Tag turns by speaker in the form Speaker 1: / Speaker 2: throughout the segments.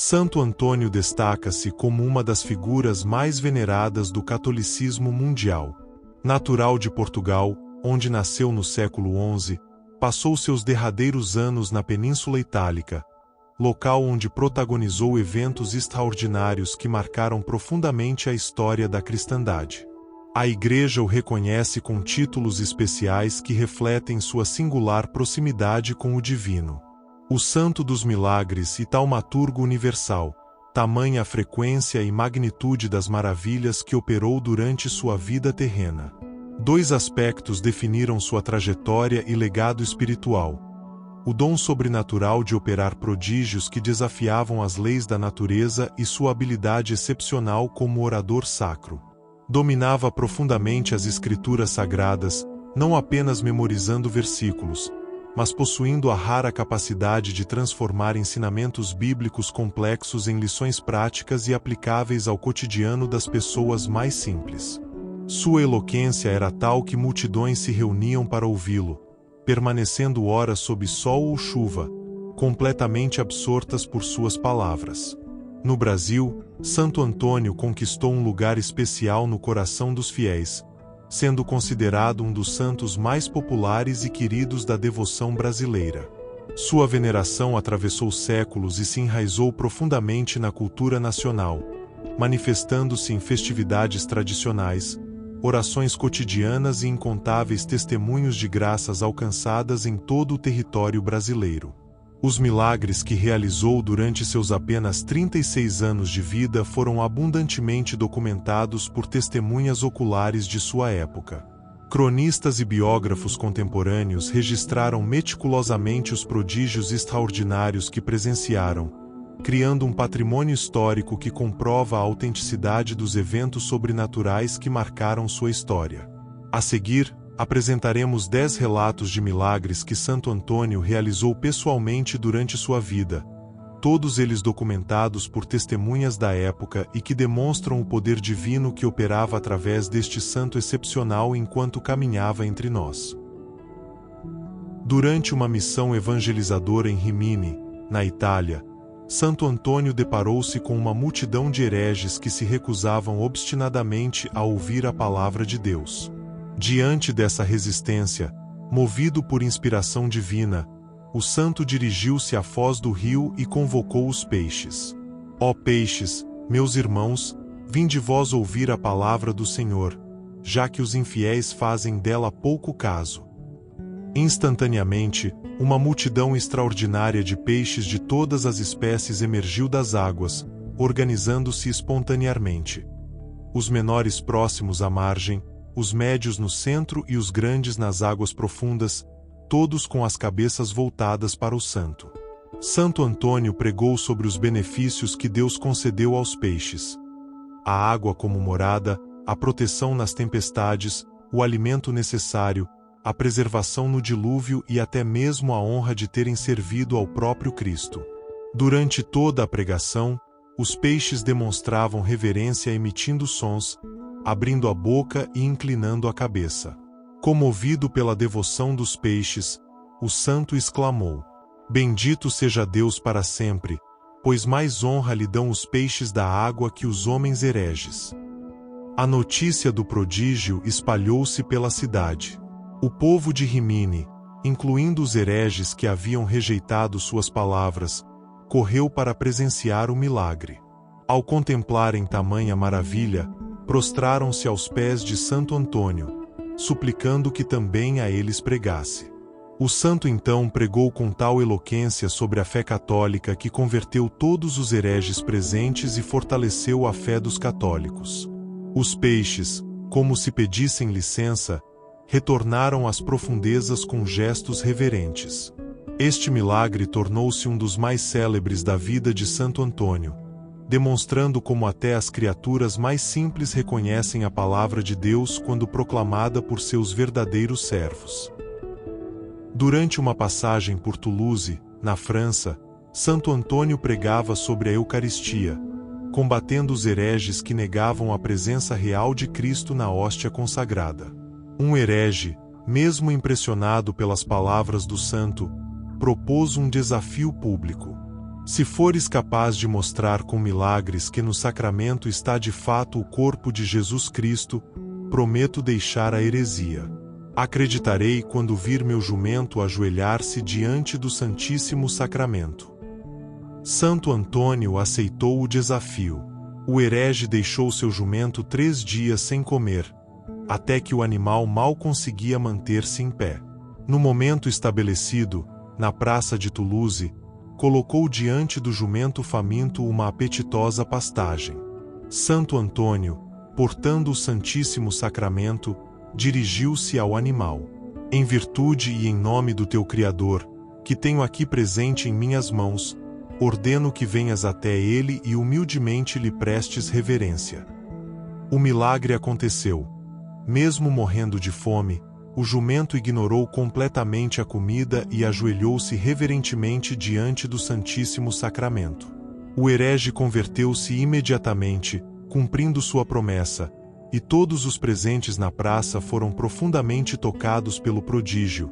Speaker 1: Santo Antônio destaca-se como uma das figuras mais veneradas do catolicismo mundial. Natural de Portugal, onde nasceu no século XI, passou seus derradeiros anos na Península Itálica, local onde protagonizou eventos extraordinários que marcaram profundamente a história da cristandade. A Igreja o reconhece com títulos especiais que refletem sua singular proximidade com o divino. O Santo dos Milagres e Taumaturgo Universal, tamanha a frequência e magnitude das maravilhas que operou durante sua vida terrena. Dois aspectos definiram sua trajetória e legado espiritual: o dom sobrenatural de operar prodígios que desafiavam as leis da natureza e sua habilidade excepcional como orador sacro. Dominava profundamente as escrituras sagradas, não apenas memorizando versículos, mas possuindo a rara capacidade de transformar ensinamentos bíblicos complexos em lições práticas e aplicáveis ao cotidiano das pessoas mais simples. Sua eloquência era tal que multidões se reuniam para ouvi-lo, permanecendo horas sob sol ou chuva, completamente absortas por suas palavras. No Brasil, Santo Antônio conquistou um lugar especial no coração dos fiéis, sendo considerado um dos santos mais populares e queridos da devoção brasileira. Sua veneração atravessou séculos e se enraizou profundamente na cultura nacional, manifestando-se em festividades tradicionais, orações cotidianas e incontáveis testemunhos de graças alcançadas em todo o território brasileiro. Os milagres que realizou durante seus apenas 36 anos de vida foram abundantemente documentados por testemunhas oculares de sua época. Cronistas e biógrafos contemporâneos registraram meticulosamente os prodígios extraordinários que presenciaram, criando um patrimônio histórico que comprova a autenticidade dos eventos sobrenaturais que marcaram sua história. A seguir, apresentaremos 10 relatos de milagres que Santo Antônio realizou pessoalmente durante sua vida, todos eles documentados por testemunhas da época e que demonstram o poder divino que operava através deste santo excepcional enquanto caminhava entre nós. Durante uma missão evangelizadora em Rimini, na Itália, Santo Antônio deparou-se com uma multidão de hereges que se recusavam obstinadamente a ouvir a palavra de Deus. Diante dessa resistência, movido por inspiração divina, o santo dirigiu-se à foz do rio e convocou os peixes. Ó peixes, meus irmãos, vinde vós ouvir a palavra do Senhor, já que os infiéis fazem dela pouco caso. Instantaneamente, uma multidão extraordinária de peixes de todas as espécies emergiu das águas, organizando-se espontaneamente. Os menores próximos à margem, os médios no centro e os grandes nas águas profundas, todos com as cabeças voltadas para o santo. Santo Antônio pregou sobre os benefícios que Deus concedeu aos peixes: a água como morada, a proteção nas tempestades, o alimento necessário, a preservação no dilúvio e até mesmo a honra de terem servido ao próprio Cristo. Durante toda a pregação, os peixes demonstravam reverência emitindo sons, abrindo a boca e inclinando a cabeça. Comovido pela devoção dos peixes, o santo exclamou: Bendito seja Deus para sempre, pois mais honra lhe dão os peixes da água que os homens hereges. A notícia do prodígio espalhou-se pela cidade. O povo de Rimini, incluindo os hereges que haviam rejeitado suas palavras, correu para presenciar o milagre. Ao contemplarem tamanha maravilha, prostraram-se aos pés de Santo Antônio, suplicando que também a eles pregasse. O santo então pregou com tal eloquência sobre a fé católica que converteu todos os hereges presentes e fortaleceu a fé dos católicos. Os peixes, como se pedissem licença, retornaram às profundezas com gestos reverentes. Este milagre tornou-se um dos mais célebres da vida de Santo Antônio, demonstrando como até as criaturas mais simples reconhecem a palavra de Deus quando proclamada por seus verdadeiros servos. Durante uma passagem por Toulouse, na França, Santo Antônio pregava sobre a Eucaristia, combatendo os hereges que negavam a presença real de Cristo na hóstia consagrada. Um herege, mesmo impressionado pelas palavras do santo, propôs um desafio público. Se fores capaz de mostrar com milagres que no sacramento está de fato o corpo de Jesus Cristo, prometo deixar a heresia. Acreditarei quando vir meu jumento ajoelhar-se diante do Santíssimo Sacramento. Santo Antônio aceitou o desafio. O herege deixou seu jumento 3 dias sem comer, até que o animal mal conseguia manter-se em pé. No momento estabelecido, na praça de Toulouse, colocou diante do jumento faminto uma apetitosa pastagem. Santo Antônio, portando o Santíssimo Sacramento, dirigiu-se ao animal. Em virtude e em nome do teu Criador, que tenho aqui presente em minhas mãos, ordeno que venhas até ele e humildemente lhe prestes reverência. O milagre aconteceu. Mesmo morrendo de fome, o jumento ignorou completamente a comida e ajoelhou-se reverentemente diante do Santíssimo Sacramento. O herege converteu-se imediatamente, cumprindo sua promessa, e todos os presentes na praça foram profundamente tocados pelo prodígio,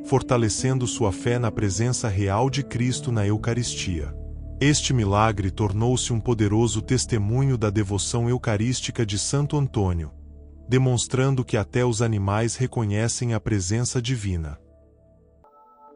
Speaker 1: fortalecendo sua fé na presença real de Cristo na Eucaristia. Este milagre tornou-se um poderoso testemunho da devoção eucarística de Santo Antônio, demonstrando que até os animais reconhecem a presença divina.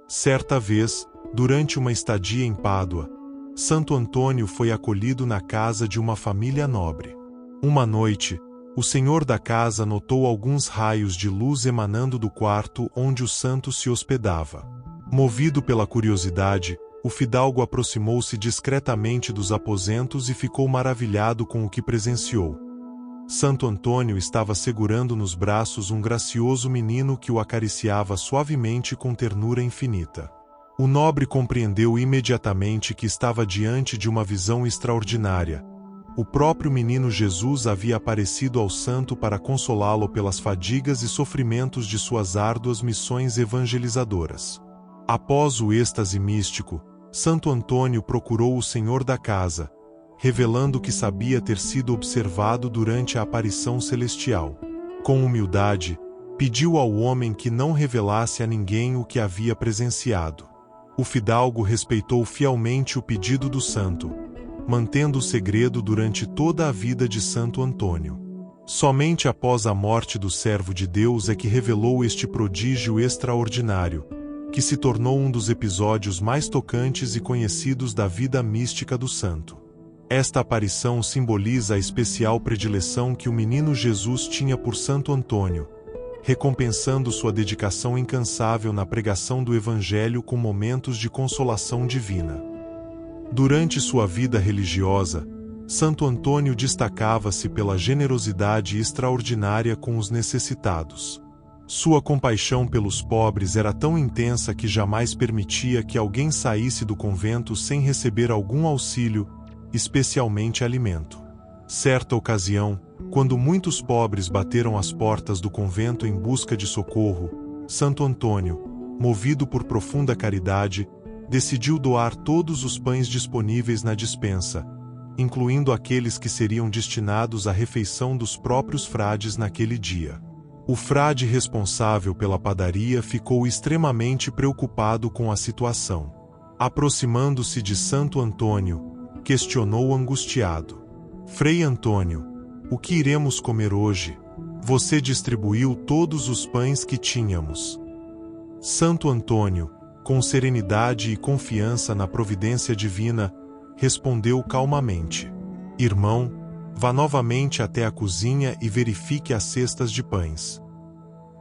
Speaker 1: Certa vez, durante uma estadia em Pádua, Santo Antônio foi acolhido na casa de uma família nobre. Uma noite, o senhor da casa notou alguns raios de luz emanando do quarto onde o santo se hospedava. Movido pela curiosidade, o fidalgo aproximou-se discretamente dos aposentos e ficou maravilhado com o que presenciou. Santo Antônio estava segurando nos braços um gracioso menino que o acariciava suavemente com ternura infinita. O nobre compreendeu imediatamente que estava diante de uma visão extraordinária. O próprio menino Jesus havia aparecido ao santo para consolá-lo pelas fadigas e sofrimentos de suas árduas missões evangelizadoras. Após o êxtase místico, Santo Antônio procurou o senhor da casa, revelando que sabia ter sido observado durante a aparição celestial. Com humildade, pediu ao homem que não revelasse a ninguém o que havia presenciado. O fidalgo respeitou fielmente o pedido do santo, mantendo o segredo durante toda a vida de Santo Antônio. Somente após a morte do servo de Deus é que revelou este prodígio extraordinário, que se tornou um dos episódios mais tocantes e conhecidos da vida mística do santo. Esta aparição simboliza a especial predileção que o menino Jesus tinha por Santo Antônio, recompensando sua dedicação incansável na pregação do Evangelho com momentos de consolação divina. Durante sua vida religiosa, Santo Antônio destacava-se pela generosidade extraordinária com os necessitados. Sua compaixão pelos pobres era tão intensa que jamais permitia que alguém saísse do convento sem receber algum auxílio, especialmente alimento. Certa ocasião, quando muitos pobres bateram às portas do convento em busca de socorro, Santo Antônio, movido por profunda caridade, decidiu doar todos os pães disponíveis na despensa, incluindo aqueles que seriam destinados à refeição dos próprios frades naquele dia. O frade responsável pela padaria ficou extremamente preocupado com a situação. Aproximando-se de Santo Antônio, questionou angustiado: Frei Antônio, o que iremos comer hoje? Você distribuiu todos os pães que tínhamos. Santo Antônio, com serenidade e confiança na providência divina, respondeu calmamente: Irmão, vá novamente até a cozinha e verifique as cestas de pães.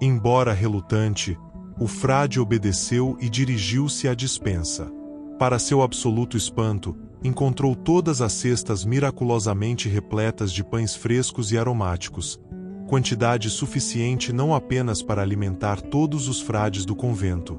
Speaker 1: Embora relutante, o frade obedeceu e dirigiu-se à despensa. Para seu absoluto espanto, encontrou todas as cestas miraculosamente repletas de pães frescos e aromáticos, quantidade suficiente não apenas para alimentar todos os frades do convento,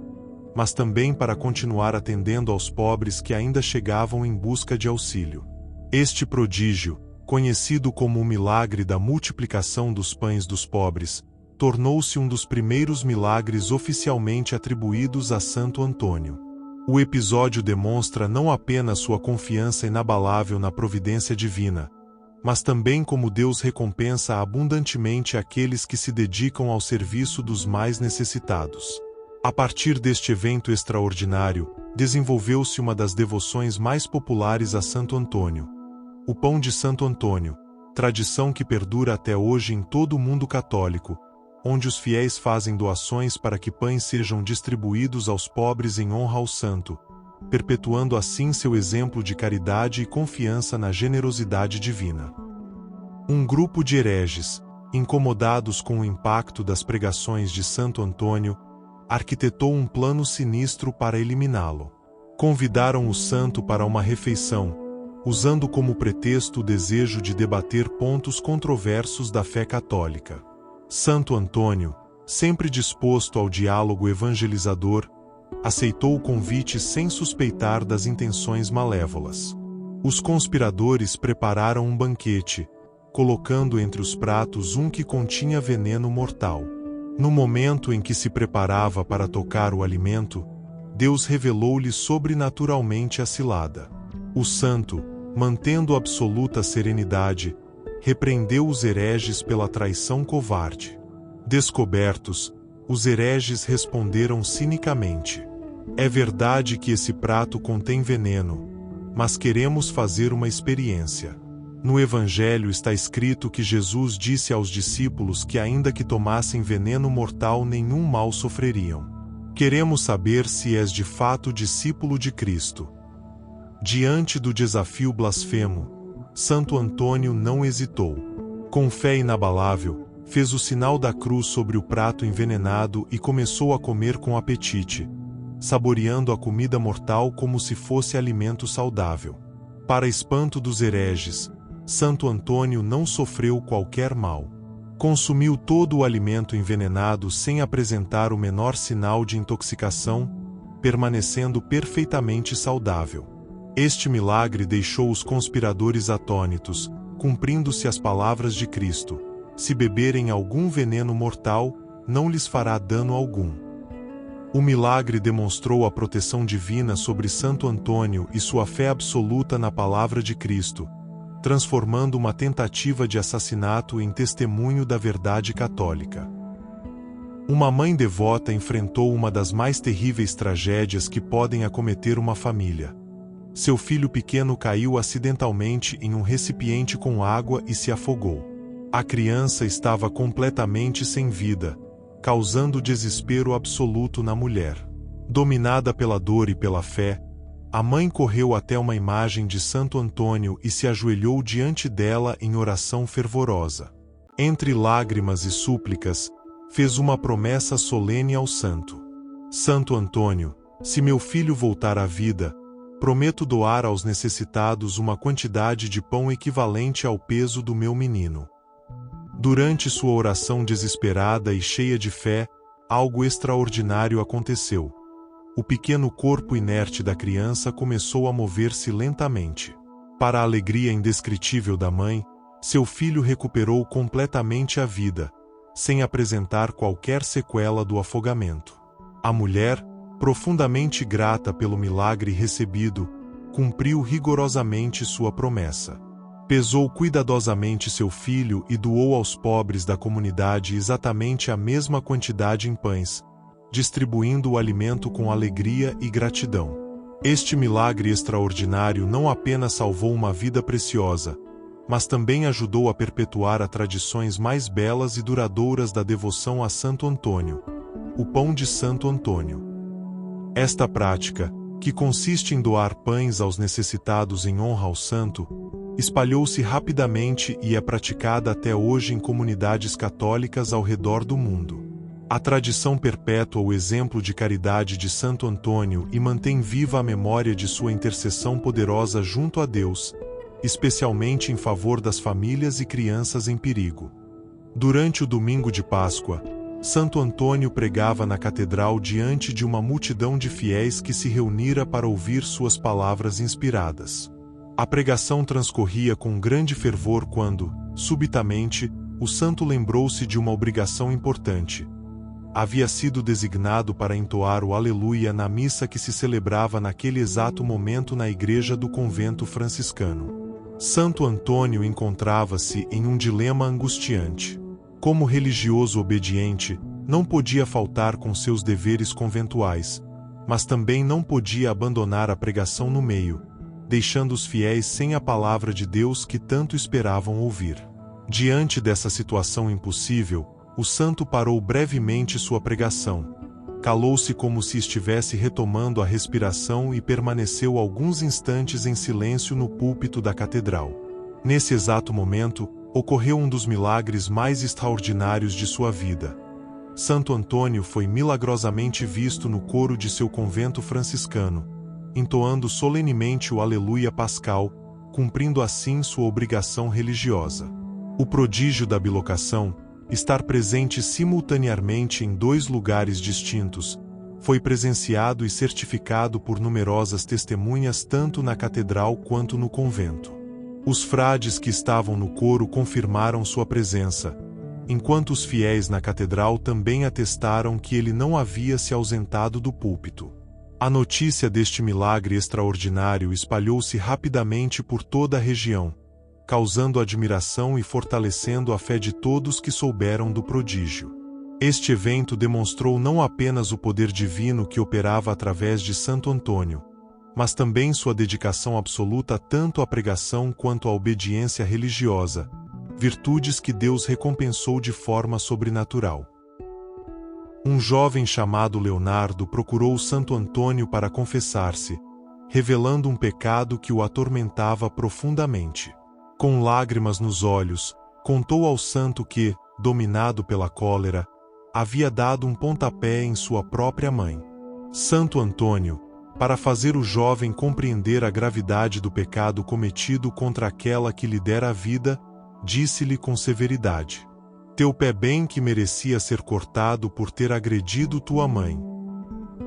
Speaker 1: mas também para continuar atendendo aos pobres que ainda chegavam em busca de auxílio. Este prodígio, conhecido como o milagre da multiplicação dos pães dos pobres, tornou-se um dos primeiros milagres oficialmente atribuídos a Santo Antônio. O episódio demonstra não apenas sua confiança inabalável na providência divina, mas também como Deus recompensa abundantemente aqueles que se dedicam ao serviço dos mais necessitados. A partir deste evento extraordinário, desenvolveu-se uma das devoções mais populares a Santo Antônio, o Pão de Santo Antônio, tradição que perdura até hoje em todo o mundo católico, onde os fiéis fazem doações para que pães sejam distribuídos aos pobres em honra ao santo, perpetuando assim seu exemplo de caridade e confiança na generosidade divina. Um grupo de hereges, incomodados com o impacto das pregações de Santo Antônio, arquitetou um plano sinistro para eliminá-lo. Convidaram o santo para uma refeição, usando como pretexto o desejo de debater pontos controversos da fé católica. Santo Antônio, sempre disposto ao diálogo evangelizador, aceitou o convite sem suspeitar das intenções malévolas. Os conspiradores prepararam um banquete, colocando entre os pratos um que continha veneno mortal. No momento em que se preparava para tocar o alimento, Deus revelou-lhe sobrenaturalmente a cilada. O santo, mantendo absoluta serenidade, repreendeu os hereges pela traição covarde. Descobertos, os hereges responderam cinicamente: "É verdade que esse prato contém veneno, mas queremos fazer uma experiência." No Evangelho está escrito que Jesus disse aos discípulos que ainda que tomassem veneno mortal nenhum mal sofreriam. Queremos saber se és de fato discípulo de Cristo. Diante do desafio blasfemo, Santo Antônio não hesitou. Com fé inabalável, fez o sinal da cruz sobre o prato envenenado e começou a comer com apetite, saboreando a comida mortal como se fosse alimento saudável. Para espanto dos hereges, Santo Antônio não sofreu qualquer mal. Consumiu todo o alimento envenenado sem apresentar o menor sinal de intoxicação, permanecendo perfeitamente saudável. Este milagre deixou os conspiradores atônitos, cumprindo-se as palavras de Cristo: "Se beberem algum veneno mortal, não lhes fará dano algum." O milagre demonstrou a proteção divina sobre Santo Antônio e sua fé absoluta na palavra de Cristo, transformando uma tentativa de assassinato em testemunho da verdade católica. Uma mãe devota enfrentou uma das mais terríveis tragédias que podem acometer uma família. Seu filho pequeno caiu acidentalmente em um recipiente com água e se afogou. A criança estava completamente sem vida, causando desespero absoluto na mulher. Dominada pela dor e pela fé, a mãe correu até uma imagem de Santo Antônio e se ajoelhou diante dela em oração fervorosa. Entre lágrimas e súplicas, fez uma promessa solene ao santo: "Santo Antônio, se meu filho voltar à vida, prometo doar aos necessitados uma quantidade de pão equivalente ao peso do meu menino." Durante sua oração desesperada e cheia de fé, algo extraordinário aconteceu. O pequeno corpo inerte da criança começou a mover-se lentamente. Para a alegria indescritível da mãe, seu filho recuperou completamente a vida, sem apresentar qualquer sequela do afogamento. A mulher, profundamente grata pelo milagre recebido, cumpriu rigorosamente sua promessa. Pesou cuidadosamente seu filho e doou aos pobres da comunidade exatamente a mesma quantidade em pães, distribuindo o alimento com alegria e gratidão. Este milagre extraordinário não apenas salvou uma vida preciosa, mas também ajudou a perpetuar as tradições mais belas e duradouras da devoção a Santo Antônio, o Pão de Santo Antônio. Esta prática, que consiste em doar pães aos necessitados em honra ao santo, espalhou-se rapidamente e é praticada até hoje em comunidades católicas ao redor do mundo. A tradição perpétua o exemplo de caridade de Santo Antônio e mantém viva a memória de sua intercessão poderosa junto a Deus, especialmente em favor das famílias e crianças em perigo. Durante o domingo de Páscoa, Santo Antônio pregava na catedral diante de uma multidão de fiéis que se reunira para ouvir suas palavras inspiradas. A pregação transcorria com grande fervor quando, subitamente, o santo lembrou-se de uma obrigação importante. Havia sido designado para entoar o Aleluia na missa que se celebrava naquele exato momento na igreja do convento franciscano. Santo Antônio encontrava-se em um dilema angustiante. Como religioso obediente, não podia faltar com seus deveres conventuais, mas também não podia abandonar a pregação no meio, deixando os fiéis sem a palavra de Deus que tanto esperavam ouvir. Diante dessa situação impossível, o santo parou brevemente sua pregação. Calou-se como se estivesse retomando a respiração e permaneceu alguns instantes em silêncio no púlpito da catedral. Nesse exato momento, ocorreu um dos milagres mais extraordinários de sua vida. Santo Antônio foi milagrosamente visto no coro de seu convento franciscano, entoando solenemente o Aleluia Pascal, cumprindo assim sua obrigação religiosa. O prodígio da bilocação, estar presente simultaneamente em 2 lugares distintos, foi presenciado e certificado por numerosas testemunhas tanto na catedral quanto no convento. Os frades que estavam no coro confirmaram sua presença, enquanto os fiéis na catedral também atestaram que ele não havia se ausentado do púlpito. A notícia deste milagre extraordinário espalhou-se rapidamente por toda a região, causando admiração e fortalecendo a fé de todos que souberam do prodígio. Este evento demonstrou não apenas o poder divino que operava através de Santo Antônio, mas também sua dedicação absoluta tanto à pregação quanto à obediência religiosa, virtudes que Deus recompensou de forma sobrenatural. Um jovem chamado Leonardo procurou Santo Antônio para confessar-se, revelando um pecado que o atormentava profundamente. Com lágrimas nos olhos, contou ao santo que, dominado pela cólera, havia dado um pontapé em sua própria mãe. Santo Antônio, para fazer o jovem compreender a gravidade do pecado cometido contra aquela que lhe dera a vida, disse-lhe com severidade: teu pé bem que merecia ser cortado por ter agredido tua mãe.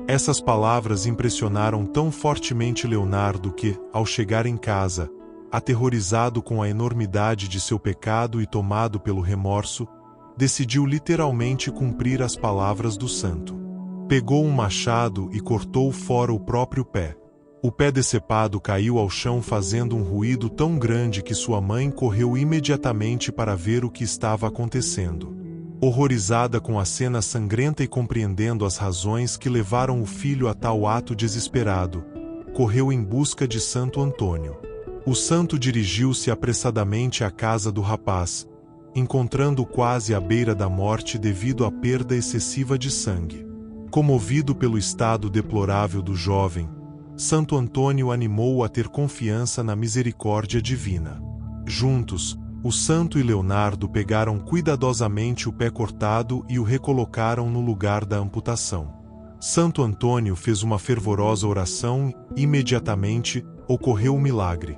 Speaker 1: Essas palavras impressionaram tão fortemente Leonardo que, ao chegar em casa, aterrorizado com a enormidade de seu pecado e tomado pelo remorso, decidiu literalmente cumprir as palavras do santo. Pegou um machado e cortou fora o próprio pé. O pé decepado caiu ao chão fazendo um ruído tão grande que sua mãe correu imediatamente para ver o que estava acontecendo. Horrorizada com a cena sangrenta e compreendendo as razões que levaram o filho a tal ato desesperado, correu em busca de Santo Antônio. O santo dirigiu-se apressadamente à casa do rapaz, encontrando-o quase à beira da morte devido à perda excessiva de sangue. Comovido pelo estado deplorável do jovem, Santo Antônio animou-o a ter confiança na misericórdia divina. Juntos, o santo e Leonardo pegaram cuidadosamente o pé cortado e o recolocaram no lugar da amputação. Santo Antônio fez uma fervorosa oração e, imediatamente, ocorreu o milagre.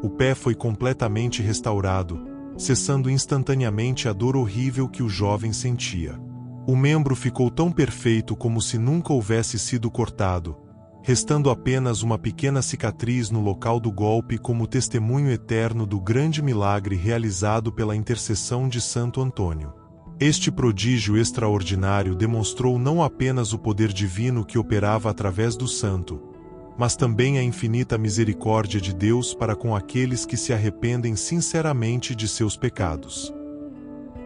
Speaker 1: O pé foi completamente restaurado, cessando instantaneamente a dor horrível que o jovem sentia. O membro ficou tão perfeito como se nunca houvesse sido cortado, restando apenas uma pequena cicatriz no local do golpe como testemunho eterno do grande milagre realizado pela intercessão de Santo Antônio. Este prodígio extraordinário demonstrou não apenas o poder divino que operava através do santo, mas também a infinita misericórdia de Deus para com aqueles que se arrependem sinceramente de seus pecados.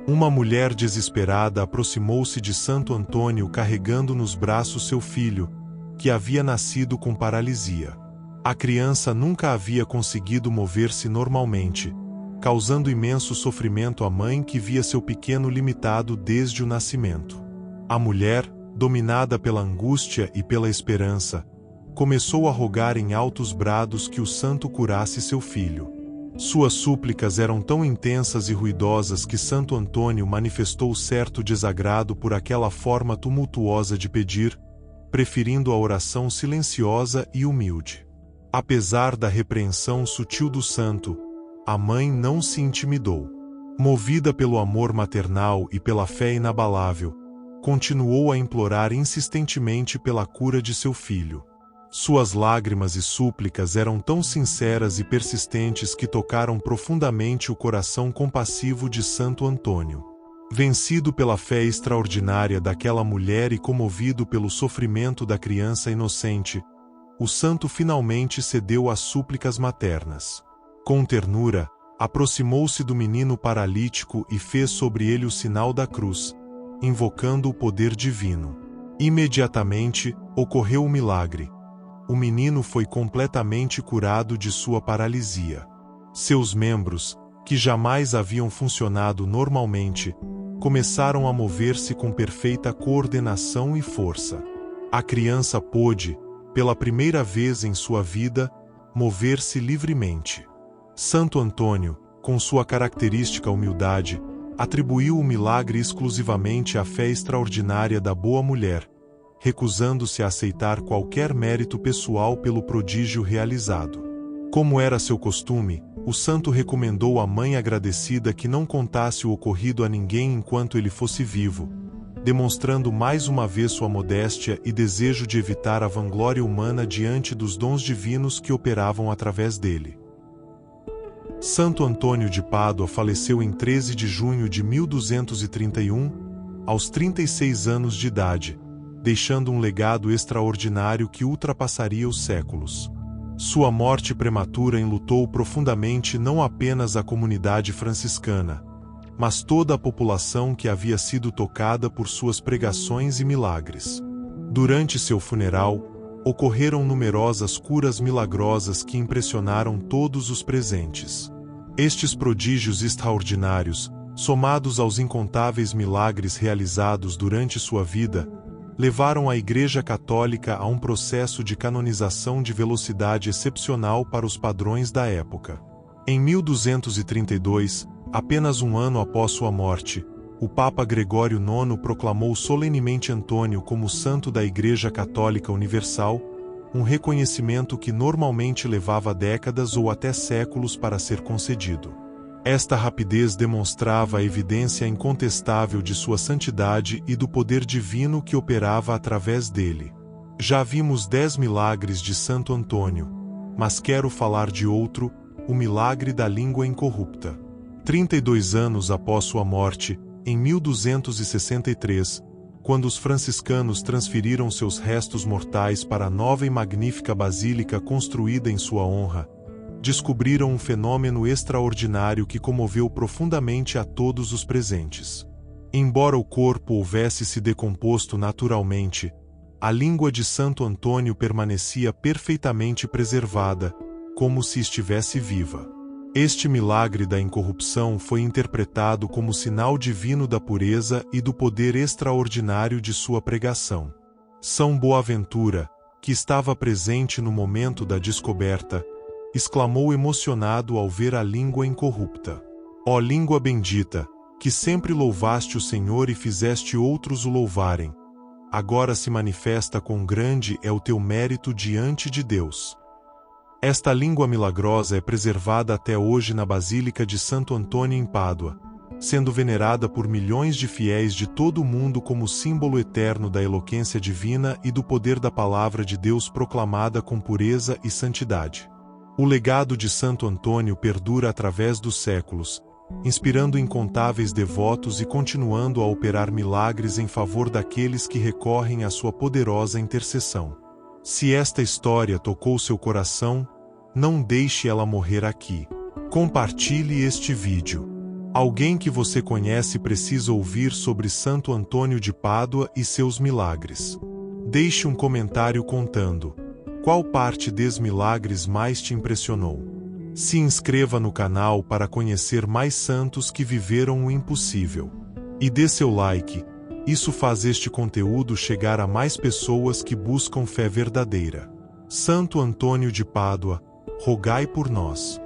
Speaker 1: Uma mulher desesperada aproximou-se de Santo Antônio carregando nos braços seu filho, que havia nascido com paralisia. A criança nunca havia conseguido mover-se normalmente, causando imenso sofrimento à mãe que via seu pequeno limitado desde o nascimento. A mulher, dominada pela angústia e pela esperança, começou a rogar em altos brados que o santo curasse seu filho. Suas súplicas eram tão intensas e ruidosas que Santo Antônio manifestou certo desagrado por aquela forma tumultuosa de pedir, preferindo a oração silenciosa e humilde. Apesar da repreensão sutil do santo, a mãe não se intimidou. Movida pelo amor maternal e pela fé inabalável, continuou a implorar insistentemente pela cura de seu filho. Suas lágrimas e súplicas eram tão sinceras e persistentes que tocaram profundamente o coração compassivo de Santo Antônio. Vencido pela fé extraordinária daquela mulher e comovido pelo sofrimento da criança inocente, o santo finalmente cedeu às súplicas maternas. Com ternura, aproximou-se do menino paralítico e fez sobre ele o sinal da cruz, invocando o poder divino. Imediatamente, ocorreu o milagre. O menino foi completamente curado de sua paralisia. Seus membros, que jamais haviam funcionado normalmente, começaram a mover-se com perfeita coordenação e força. A criança pôde, pela primeira vez em sua vida, mover-se livremente. Santo Antônio, com sua característica humildade, atribuiu o milagre exclusivamente à fé extraordinária da boa mulher, recusando-se a aceitar qualquer mérito pessoal pelo prodígio realizado. Como era seu costume, o santo recomendou à mãe agradecida que não contasse o ocorrido a ninguém enquanto ele fosse vivo, demonstrando mais uma vez sua modéstia e desejo de evitar a vanglória humana diante dos dons divinos que operavam através dele. Santo Antônio de Pádua faleceu em 13 de junho de 1231, aos 36 anos de idade, deixando um legado extraordinário que ultrapassaria os séculos. Sua morte prematura enlutou profundamente não apenas a comunidade franciscana, mas toda a população que havia sido tocada por suas pregações e milagres. Durante seu funeral, ocorreram numerosas curas milagrosas que impressionaram todos os presentes. Estes prodígios extraordinários, somados aos incontáveis milagres realizados durante sua vida, levaram a Igreja Católica a um processo de canonização de velocidade excepcional para os padrões da época. Em 1232, apenas um ano após sua morte, o Papa Gregório IX proclamou solenemente Antônio como santo da Igreja Católica Universal, um reconhecimento que normalmente levava décadas ou até séculos para ser concedido. Esta rapidez demonstrava a evidência incontestável de sua santidade e do poder divino que operava através dele. Já vimos 10 milagres de Santo Antônio, mas quero falar de outro, o milagre da língua incorrupta. 32 anos após sua morte, em 1263, quando os franciscanos transferiram seus restos mortais para a nova e magnífica basílica construída em sua honra, descobriram um fenômeno extraordinário que comoveu profundamente a todos os presentes. Embora o corpo houvesse se decomposto naturalmente, a língua de Santo Antônio permanecia perfeitamente preservada, como se estivesse viva. Este milagre da incorrupção foi interpretado como sinal divino da pureza e do poder extraordinário de sua pregação. São Boaventura, que estava presente no momento da descoberta, exclamou emocionado ao ver a língua incorrupta. Ó língua bendita, que sempre louvaste o Senhor e fizeste outros o louvarem, agora se manifesta quão grande é o teu mérito diante de Deus. Esta língua milagrosa é preservada até hoje na Basílica de Santo Antônio em Pádua, sendo venerada por milhões de fiéis de todo o mundo como símbolo eterno da eloquência divina e do poder da palavra de Deus proclamada com pureza e santidade. O legado de Santo Antônio perdura através dos séculos, inspirando incontáveis devotos e continuando a operar milagres em favor daqueles que recorrem à sua poderosa intercessão. Se esta história tocou seu coração, não deixe ela morrer aqui. Compartilhe este vídeo. Alguém que você conhece precisa ouvir sobre Santo Antônio de Pádua e seus milagres. Deixe um comentário contando qual parte dos milagres mais te impressionou. Se inscreva no canal para conhecer mais santos que viveram o impossível. E dê seu like, isso faz este conteúdo chegar a mais pessoas que buscam fé verdadeira. Santo Antônio de Pádua, rogai por nós.